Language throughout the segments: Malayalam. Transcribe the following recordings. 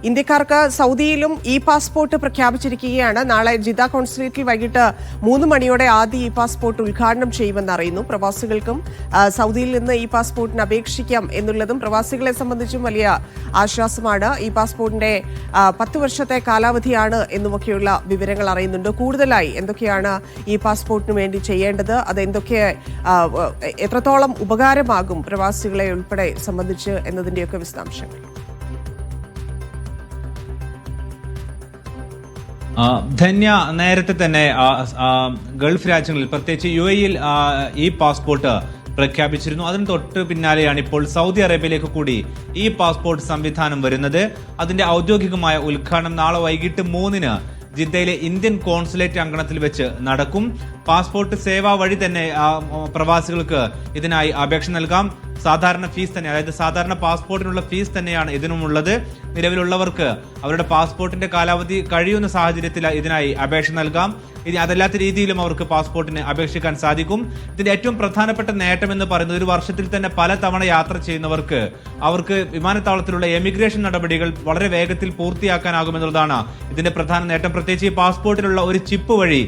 ഇന്ത്യക്കാർക്ക് സൗദിയിലും ഇ പാസ്പോർട്ട് പ്രഖ്യാപിച്ചിരിക്കുകയാണ്. നാളെ ജിദ്ദ കോൺസുലേറ്റിൽ വൈകിട്ട് 3 മണിയോടെ ആദ്യ ഇ പാസ്പോർട്ട് ഉദ്ഘാടനം ചെയ്യുമെന്ന് അറിയുന്നു. പ്രവാസികൾക്കും സൗദിയിൽ നിന്ന് ഇ പാസ്പോർട്ടിന് അപേക്ഷിക്കാം എന്നുള്ളതും പ്രവാസികളെ സംബന്ധിച്ചും വലിയ ആശ്വാസമാണ്. ഇ പാസ്പോർട്ടിന്റെ 10 വർഷത്തെ കാലാവധിയാണ് എന്നുമൊക്കെയുള്ള വിവരങ്ങൾ അറിയുന്നുണ്ട്. കൂടുതലായി എന്തൊക്കെയാണ് ഇ പാസ്പോർട്ടിന് വേണ്ടി ചെയ്യേണ്ടത്, അതെന്തൊക്കെ എത്രത്തോളം ഉപകാരമാകും പ്രവാസികളെ ഉൾപ്പെടെ സംബന്ധിച്ച് എന്നതിന്റെയൊക്കെ വിശദാംശങ്ങൾ. ധന്യ, നേരത്തെ തന്നെ ഗൾഫ് രാജ്യങ്ങളിൽ പ്രത്യേകിച്ച് UAE-യിൽ ഈ പാസ്പോർട്ട് പ്രഖ്യാപിച്ചിരുന്നു. അതിന് തൊട്ട് പിന്നാലെയാണ് ഇപ്പോൾ സൗദി അറേബ്യയിലേക്ക് കൂടി ഈ പാസ്പോർട്ട് സംവിധാനം വരുന്നത്. അതിന്റെ ഔദ്യോഗികമായ ഉദ്ഘാടനം നാളെ വൈകിട്ട് 3-ന് ജിദ്ദയിലെ ഇന്ത്യൻ കോൺസുലേറ്റ് അങ്കണത്തിൽ വെച്ച് നടക്കും. പാസ്പോർട്ട് സേവാ വഴി തന്നെ പ്രവാസികൾക്ക് ഇതിനായി അപേക്ഷ നൽകാം. സാധാരണ ഫീസ് തന്നെ, അതായത് സാധാരണ പാസ്പോർട്ടിനുള്ള ഫീസ് തന്നെയാണ് ഇതിനുമുള്ളത്. നിലവിലുള്ളവർക്ക് അവരുടെ പാസ്പോർട്ടിന്റെ കാലാവധി കഴിയുന്ന സാഹചര്യത്തിൽ ഇതിനായി അപേക്ഷ നൽകാം. ഇനി അതല്ലാത്ത രീതിയിലും അവർക്ക് പാസ്പോർട്ടിന് അപേക്ഷിക്കാൻ സാധിക്കും. ഇതിന്റെ ഏറ്റവും പ്രധാനപ്പെട്ട നേട്ടം എന്ന് പറയുന്നത്, ഒരു വർഷത്തിൽ തന്നെ പല തവണ യാത്ര ചെയ്യുന്നവർക്ക് അവർക്ക് വിമാനത്താവളത്തിലുള്ള എമിഗ്രേഷൻ നടപടികൾ വളരെ വേഗത്തിൽ പൂർത്തിയാക്കാനാകുമെന്നുള്ളതാണ് ഇതിന്റെ പ്രധാന നേട്ടം. പ്രത്യേകിച്ച് ഈ പാസ്പോർട്ടിലുള്ള ഒരു ചിപ്പ് വഴി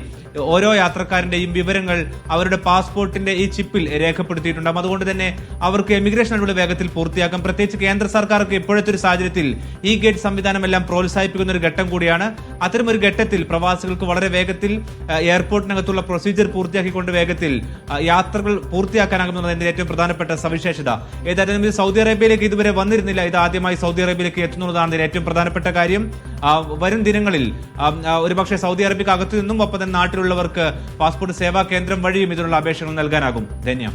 ഓരോ യാത്രക്കാരന്റെയും വിവരങ്ങൾ അവരുടെ പാസ്പോർട്ടിന്റെ ഈ ചിപ്പിൽ രേഖപ്പെടുത്തിയിട്ടുണ്ടാകും. അതുകൊണ്ട് തന്നെ അവർക്ക് എമിഗ്രേഷൻ നടപടി വേഗത്തിൽ പൂർത്തിയാക്കാം. പ്രത്യേകിച്ച് കേന്ദ്ര സർക്കാർക്ക് ഇപ്പോഴത്തെ ഒരു സാഹചര്യത്തിൽ ഈ ഗേറ്റ് സംവിധാനം എല്ലാം പ്രോത്സാഹിപ്പിക്കുന്ന ഒരു ഘട്ടം കൂടിയാണ്. അത്തരമൊരു ഘട്ടത്തിൽ പ്രവാസികൾക്ക് വളരെ വേഗത്തിൽ എയർപോർട്ടിനകത്തുള്ള പ്രൊസീജിയർ പൂർത്തിയാക്കിക്കൊണ്ട് വേഗത്തിൽ യാത്രകൾ പൂർത്തിയാക്കാനാകുന്നതിന്റെ ഏറ്റവും പ്രധാനപ്പെട്ട സവിശേഷത. ഏതായാലും ഇത് സൗദി അറേബ്യയിലേക്ക് ഇതുവരെ വന്നിരുന്നില്ല. ഇത് ആദ്യമായി സൗദി അറേബ്യയിലേക്ക് എത്തുന്നതാണ് ഇതിന്റെ ഏറ്റവും പ്രധാനപ്പെട്ട കാര്യം. വരും ദിനങ്ങളിൽ ഒരുപക്ഷെ സൗദി അറേബ്യക്ക് അകത്തു നിന്നും ഒപ്പം തന്നെ നാട്ടിലുള്ളവർക്ക് പാസ്പോർട്ട് സേവാ കേന്ദ്രം വഴിയും ഇതിനുള്ള അപേക്ഷകൾ നൽകാനാകും. ധന്യ.